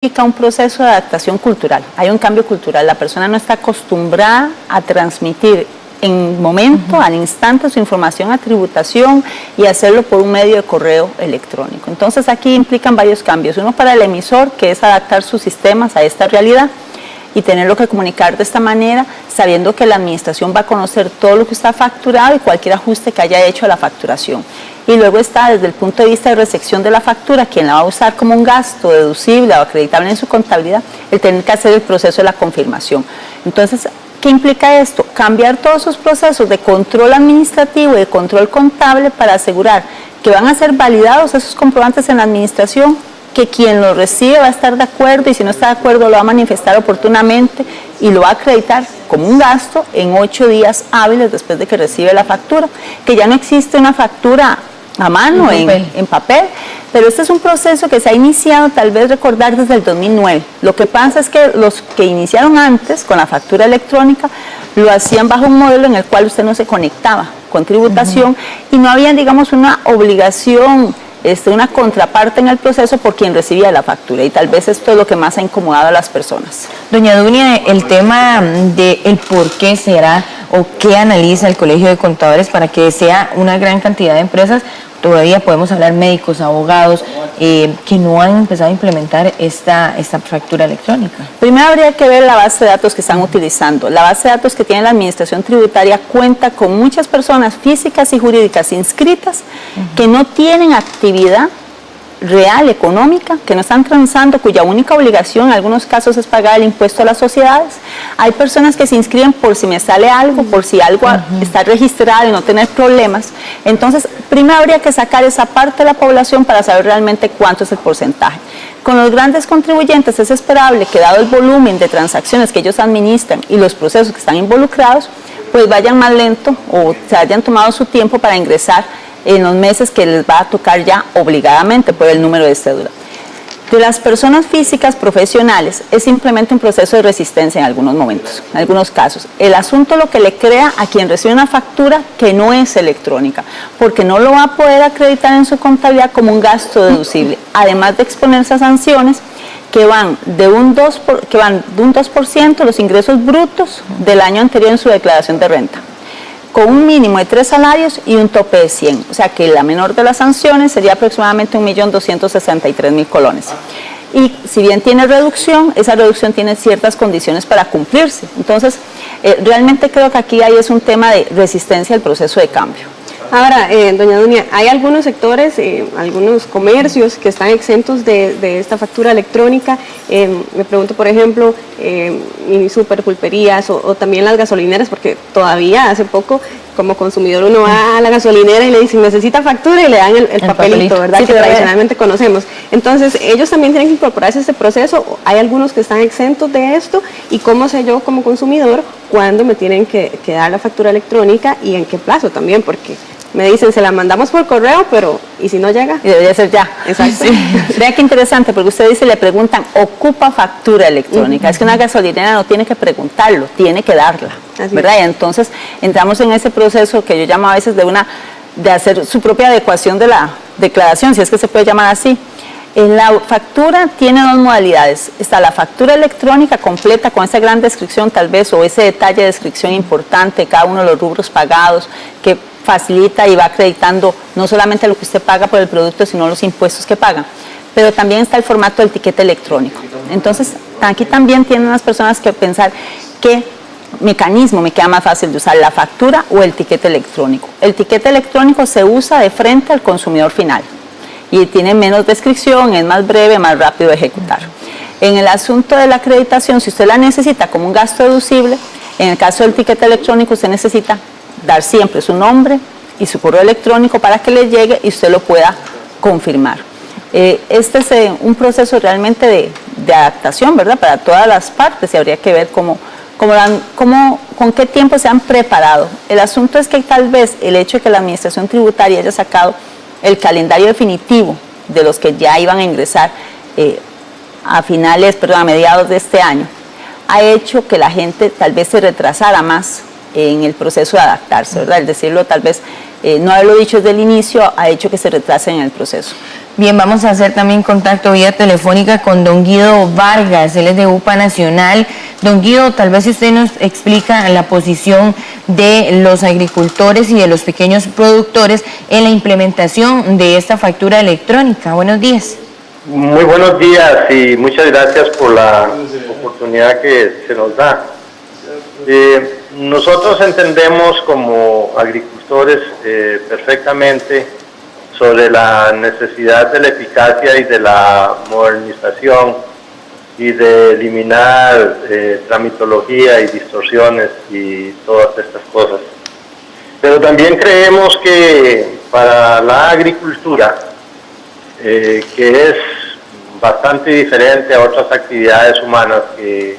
Implica un proceso de adaptación cultural, hay un cambio cultural, la persona no está acostumbrada a transmitir en momento, al instante, su información a tributación y hacerlo por un medio de correo electrónico. Entonces aquí implican varios cambios, uno para el emisor, que es adaptar sus sistemas a esta realidad y tenerlo que comunicar de esta manera, sabiendo que la administración va a conocer todo lo que está facturado y cualquier ajuste que haya hecho a la facturación. Y luego está desde el punto de vista de recepción de la factura, quien la va a usar como un gasto deducible o acreditable en su contabilidad, el tener que hacer el proceso de la confirmación. Entonces, ¿qué implica esto? Cambiar todos esos procesos de control administrativo y de control contable para asegurar que van a ser validados esos comprobantes en la administración, que quien lo recibe va a estar de acuerdo y si no está de acuerdo lo va a manifestar oportunamente y lo va a acreditar como un gasto en 8 días hábiles después de que recibe la factura, que ya no existe una factura a mano, en papel, pero este es un proceso que se ha iniciado, tal vez recordar, desde el 2009. Lo que pasa es que los que iniciaron antes con la factura electrónica lo hacían bajo un modelo en el cual usted no se conectaba con tributación y no había, digamos, una obligación, una contraparte en el proceso por quien recibía la factura, y tal vez esto es lo que más ha incomodado a las personas. Doña Dunia, el tema de el por qué será o qué analiza el Colegio de Contadores para que sea una gran cantidad de empresas, todavía podemos hablar médicos, abogados, que no han empezado a implementar esta factura electrónica. Primero habría que ver la base de datos que están utilizando. La base de datos que tiene la Administración Tributaria cuenta con muchas personas físicas y jurídicas inscritas que no tienen actividad real, económica, que no están transando, cuya única obligación en algunos casos es pagar el impuesto a las sociedades. Hay personas que se inscriben por si me sale algo, por si algo está registrado y no tener problemas. Entonces, primero habría que sacar esa parte de la población para saber realmente cuánto es el porcentaje. Con los grandes contribuyentes es esperable que, dado el volumen de transacciones que ellos administran y los procesos que están involucrados, pues vayan más lento o se hayan tomado su tiempo para ingresar en los meses que les va a tocar ya obligadamente por el número de cédula. De las personas físicas profesionales es simplemente un proceso de resistencia en algunos momentos, en algunos casos. El asunto lo que le crea a quien recibe una factura que no es electrónica, porque no lo va a poder acreditar en su contabilidad como un gasto deducible, además de exponerse a sanciones que van de un 2% los ingresos brutos del año anterior en su declaración de renta, con un mínimo de 3 salarios y un tope de 100, o sea que la menor de las sanciones sería aproximadamente 1.263.000 colones. Y si bien tiene reducción, esa reducción tiene ciertas condiciones para cumplirse. Entonces, realmente creo que aquí es un tema de resistencia al proceso de cambio. Ahora, doña Dunia, hay algunos sectores, algunos comercios que están exentos de esta factura electrónica. Me pregunto, por ejemplo, superpulperías o también las gasolineras, porque todavía hace poco, como consumidor, uno va a la gasolinera y le dicen, necesita factura, y le dan el papelito, ¿verdad? Sí, que tradicionalmente conocemos. Entonces, ellos también tienen que incorporarse a este proceso. Hay algunos que están exentos de esto, y cómo sé yo como consumidor cuándo me tienen que dar la factura electrónica y en qué plazo también, porque me dicen, se la mandamos por correo, pero ¿y si no llega? Y debería ser ya. Exacto. Sí. Vea qué interesante, porque usted dice, le preguntan, ¿ocupa factura electrónica? Es que una gasolinera no tiene que preguntarlo, tiene que darla, ¿verdad? Y entonces entramos en ese proceso que yo llamo a veces de hacer su propia adecuación de la declaración, si es que se puede llamar así. La factura tiene 2 modalidades. Está la factura electrónica completa con esa gran descripción tal vez, o ese detalle de descripción importante de cada uno de los rubros pagados, que facilita y va acreditando no solamente lo que usted paga por el producto, sino los impuestos que paga. Pero también está el formato del tiquete electrónico. Entonces, aquí también tienen las personas que pensar qué mecanismo me queda más fácil de usar, la factura o el tiquete electrónico. El tiquete electrónico se usa de frente al consumidor final y tiene menos descripción, es más breve, más rápido de ejecutar. En el asunto de la acreditación, si usted la necesita como un gasto deducible, en el caso del tiquete electrónico usted necesita dar siempre su nombre y su correo electrónico para que le llegue y usted lo pueda confirmar. Este es un proceso realmente de adaptación, ¿verdad? Para todas las partes, y habría que ver con qué tiempo se han preparado. El asunto es que tal vez el hecho de que la Administración Tributaria haya sacado el calendario definitivo de los que ya iban a ingresar a mediados de este año, ha hecho que la gente tal vez se retrasara más en el proceso de adaptarse, ¿verdad? El decirlo tal vez, no haberlo dicho desde el inicio, ha hecho que se retrase en el proceso. Bien, vamos a hacer también contacto vía telefónica con don Guido Vargas, él es de UPA Nacional. Don Guido, tal vez si usted nos explica la posición de los agricultores y de los pequeños productores en la implementación de esta factura electrónica. Buenos días. Muy buenos días y muchas gracias por la oportunidad que se nos da. Nosotros entendemos como agricultores perfectamente sobre la necesidad de la eficacia y de la modernización y de eliminar tramitología y distorsiones y todas estas cosas. Pero también creemos que para la agricultura, que es bastante diferente a otras actividades humanas que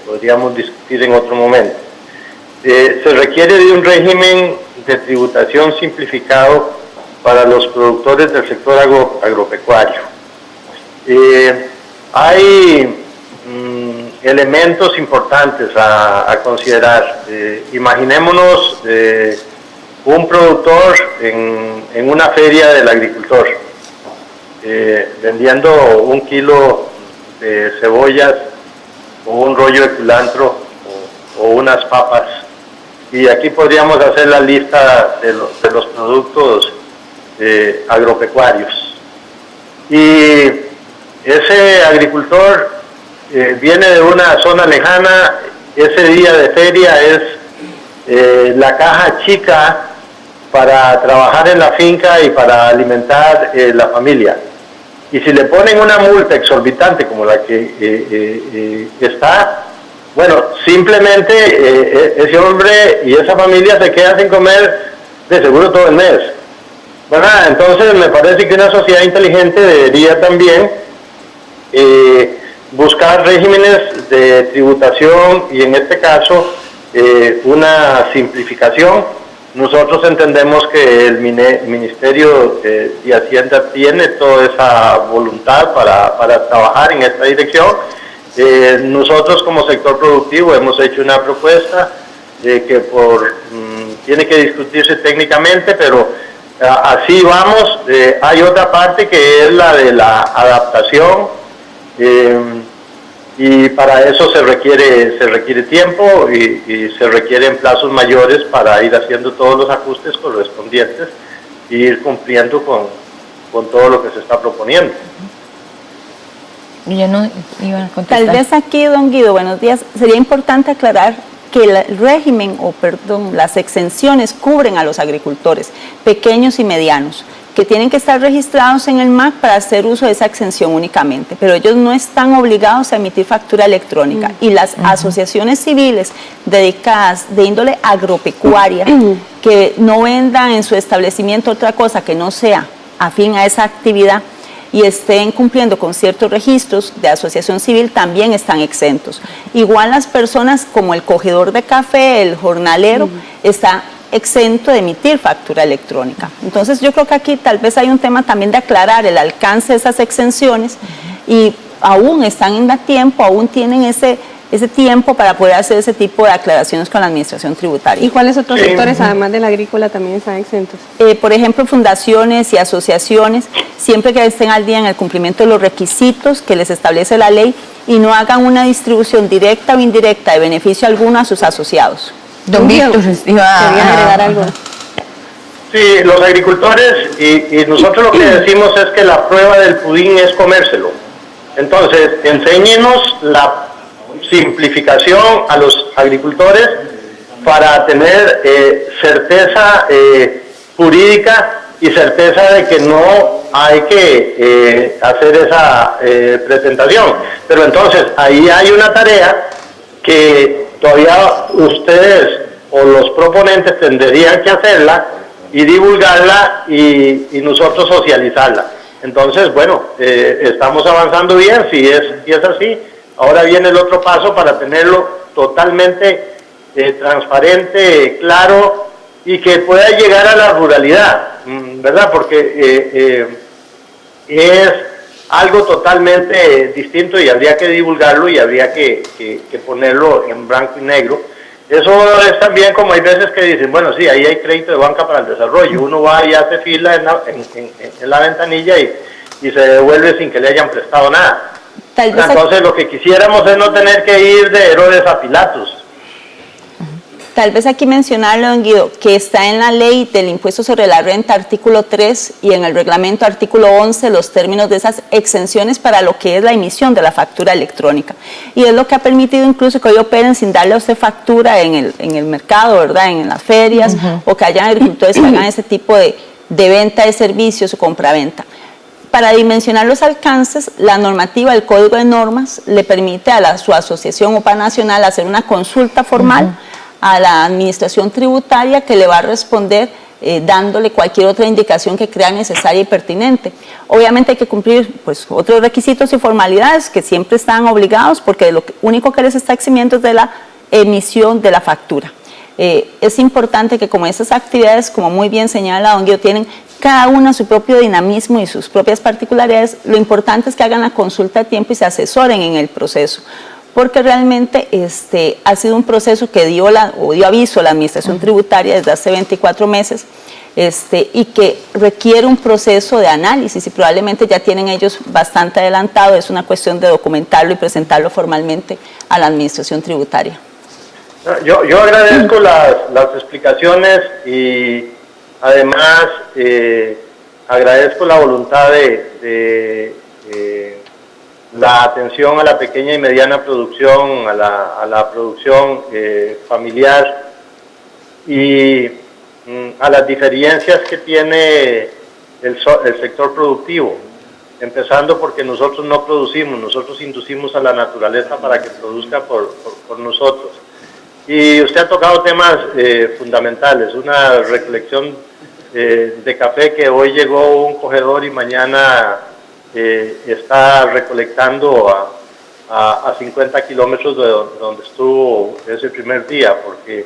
podríamos discutir en otro momento, se requiere de un régimen de tributación simplificado para los productores del sector agropecuario. Hay elementos importantes a considerar. Imaginémonos un productor en una feria del agricultor, vendiendo 1 kilo de cebollas o un rollo de culantro o unas papas. Y aquí podríamos hacer la lista de los productos agropecuarios. Y ese agricultor viene de una zona lejana, ese día de feria es la caja chica para trabajar en la finca y para alimentar la familia. Y si le ponen una multa exorbitante como la que está, bueno, simplemente ese hombre y esa familia se quedan sin comer de seguro todo el mes, ¿verdad? Entonces me parece que una sociedad inteligente debería también buscar regímenes de tributación y en este caso una simplificación. Nosotros entendemos que el Ministerio de Hacienda tiene toda esa voluntad para trabajar en esta dirección. Nosotros como sector productivo hemos hecho una propuesta que tiene que discutirse técnicamente, pero así vamos. Hay otra parte que es la de la adaptación, y para eso se requiere tiempo y se requieren plazos mayores para ir haciendo todos los ajustes correspondientes e ir cumpliendo con todo lo que se está proponiendo. Ya no iban a contestar. Tal vez aquí, don Guido, buenos días, sería importante aclarar que el régimen, las exenciones cubren a los agricultores pequeños y medianos, que tienen que estar registrados en el MAC para hacer uso de esa exención únicamente, pero ellos no están obligados a emitir factura electrónica. Y las asociaciones civiles dedicadas de índole agropecuaria, que no vendan en su establecimiento otra cosa que no sea afín a esa actividad y estén cumpliendo con ciertos registros de asociación civil, también están exentos. Igual las personas como el cogedor de café, el jornalero, está exento de emitir factura electrónica. Entonces yo creo que aquí tal vez hay un tema también de aclarar el alcance de esas exenciones y aún están en tiempo, aún tienen ese tiempo para poder hacer ese tipo de aclaraciones con la administración tributaria. ¿Y cuáles otros sectores, además del agrícola, también están exentos? Por ejemplo, fundaciones y asociaciones, siempre que estén al día en el cumplimiento de los requisitos que les establece la ley y no hagan una distribución directa o indirecta de beneficio alguno a sus asociados. Don Víctor, quería agregar algo. Sí, los agricultores y nosotros lo que decimos es que la prueba del pudín es comérselo. Entonces, enséñenos la simplificación a los agricultores para tener certeza jurídica y certeza de que no hay que hacer esa presentación. Pero entonces, ahí hay una tarea que todavía ustedes o los proponentes tendrían que hacerla y divulgarla y nosotros socializarla. Entonces, bueno, estamos avanzando bien, si es así. Ahora viene el otro paso para tenerlo totalmente transparente, claro y que pueda llegar a la ruralidad, ¿verdad? Porque es algo totalmente distinto y habría que divulgarlo y habría que ponerlo en blanco y negro Eso es también como hay veces que dicen, bueno, sí, ahí hay crédito de banca para el desarrollo. Uno va y hace fila en la ventanilla y se devuelve sin que le hayan prestado nada. Entonces lo que quisiéramos es no tener que ir de Herodes a Pilatos. Tal vez aquí mencionarlo, don Guido, que está en la ley del impuesto sobre la renta, artículo 3, y en el reglamento, artículo 11, los términos de esas exenciones para lo que es la emisión de la factura electrónica. Y es lo que ha permitido incluso que hoy operen sin darle a usted factura en el mercado, ¿verdad?, en las ferias, o que hayan agricultores que hagan ese tipo de venta de servicios o compraventa. Para dimensionar los alcances, la normativa, el Código de Normas, le permite a su asociación OPA Nacional hacer una consulta formal a la administración tributaria, que le va a responder dándole cualquier otra indicación que crea necesaria y pertinente. Obviamente hay que cumplir pues otros requisitos y formalidades que siempre están obligados, porque lo único que les está eximiendo es de la emisión de la factura. Es importante que como esas actividades, como muy bien señala don Guido, tienen cada una su propio dinamismo y sus propias particularidades, lo importante es que hagan la consulta a tiempo y se asesoren en el proceso, porque realmente ha sido un proceso que dio aviso a la administración tributaria desde hace 24 meses y que requiere un proceso de análisis, y probablemente ya tienen ellos bastante adelantado. Es una cuestión de documentarlo y presentarlo formalmente a la administración tributaria. Yo agradezco las explicaciones y además agradezco la voluntad de la atención a la pequeña y mediana producción, a la producción familiar y a las diferencias que tiene el sector productivo, empezando porque nosotros no producimos, nosotros inducimos a la naturaleza para que produzca por nosotros. Y usted ha tocado temas fundamentales, una recolección de café que hoy llegó un cogedor y mañana está recolectando a 50 kilómetros de donde estuvo ese primer día, porque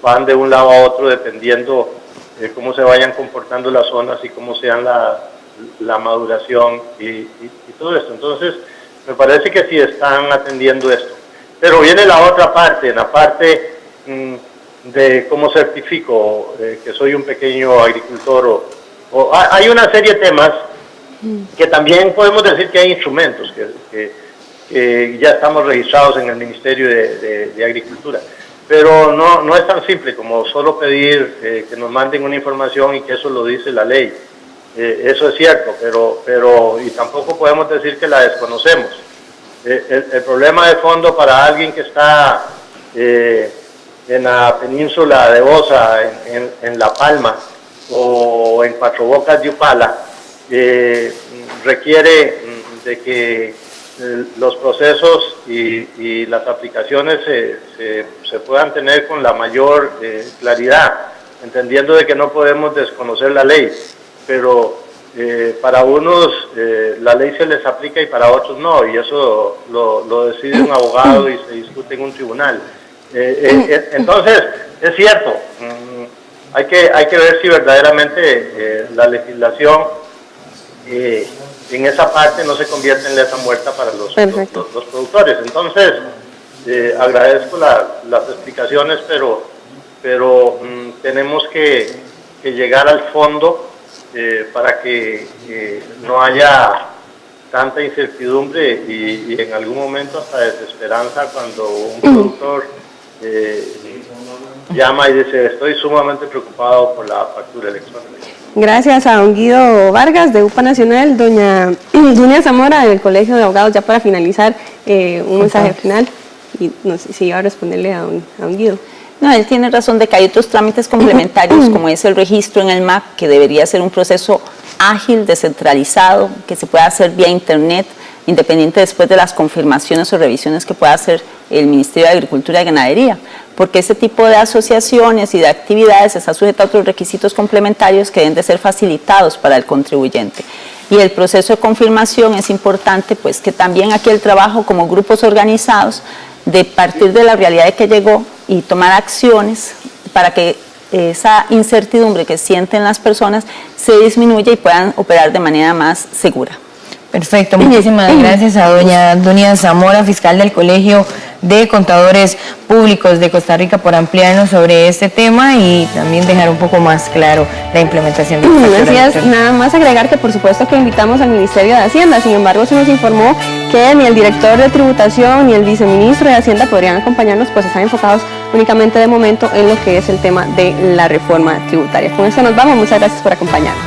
van de un lado a otro dependiendo de cómo se vayan comportando las zonas y cómo sean la maduración y todo esto. Entonces, me parece que sí están atendiendo esto. Pero viene la otra parte, en la parte de cómo certifico que soy un pequeño agricultor. Hay una serie de temas que también podemos decir que hay instrumentos que ya estamos registrados en el Ministerio de Agricultura, pero no es tan simple como solo pedir que nos manden una información y que eso lo dice la ley. Eso es cierto, pero y tampoco podemos decir que la desconocemos. El problema de fondo para alguien que está en la península de Osa, en La Palma o en Cuatro Bocas de Upala, requiere de que los procesos y las aplicaciones se puedan tener con la mayor claridad, entendiendo de que no podemos desconocer la ley, pero para unos la ley se les aplica y para otros no, y eso lo decide un abogado y se discute en un tribunal. Entonces, es cierto, hay que ver si verdaderamente la legislación en esa parte no se convierte en lesa muerta para los productores. Entonces, agradezco las explicaciones, pero tenemos que llegar al fondo para que no haya tanta incertidumbre y en algún momento hasta desesperanza cuando un productor llama y dice: estoy sumamente preocupado por la factura electrónica. Gracias a don Guido Vargas de UPA Nacional. Doña Dunia Zamora del Colegio de Abogados, ya para finalizar, un mensaje final, y no sé si iba a responderle a don Guido. No, él tiene razón de que hay otros trámites complementarios, como es el registro en el MAP, que debería ser un proceso ágil, descentralizado, que se pueda hacer vía internet, independiente después de las confirmaciones o revisiones que pueda hacer el Ministerio de Agricultura y Ganadería, porque ese tipo de asociaciones y de actividades está sujeto a otros requisitos complementarios que deben de ser facilitados para el contribuyente. Y el proceso de confirmación es importante, pues que también aquí el trabajo como grupos organizados, de partir de la realidad de que llegó y tomar acciones para que esa incertidumbre que sienten las personas se disminuya y puedan operar de manera más segura. Perfecto, muchísimas gracias a doña Dunia Zamora, fiscal del Colegio de Contadores Públicos de Costa Rica por ampliarnos sobre este tema y también dejar un poco más claro la implementación de la factura Gracias. electrónica. Nada más agregar que por supuesto que invitamos al Ministerio de Hacienda, sin embargo se nos informó que ni el director de tributación ni el viceministro de Hacienda podrían acompañarnos, pues están enfocados únicamente de momento en lo que es el tema de la reforma tributaria. Con eso nos vamos, muchas gracias por acompañarnos.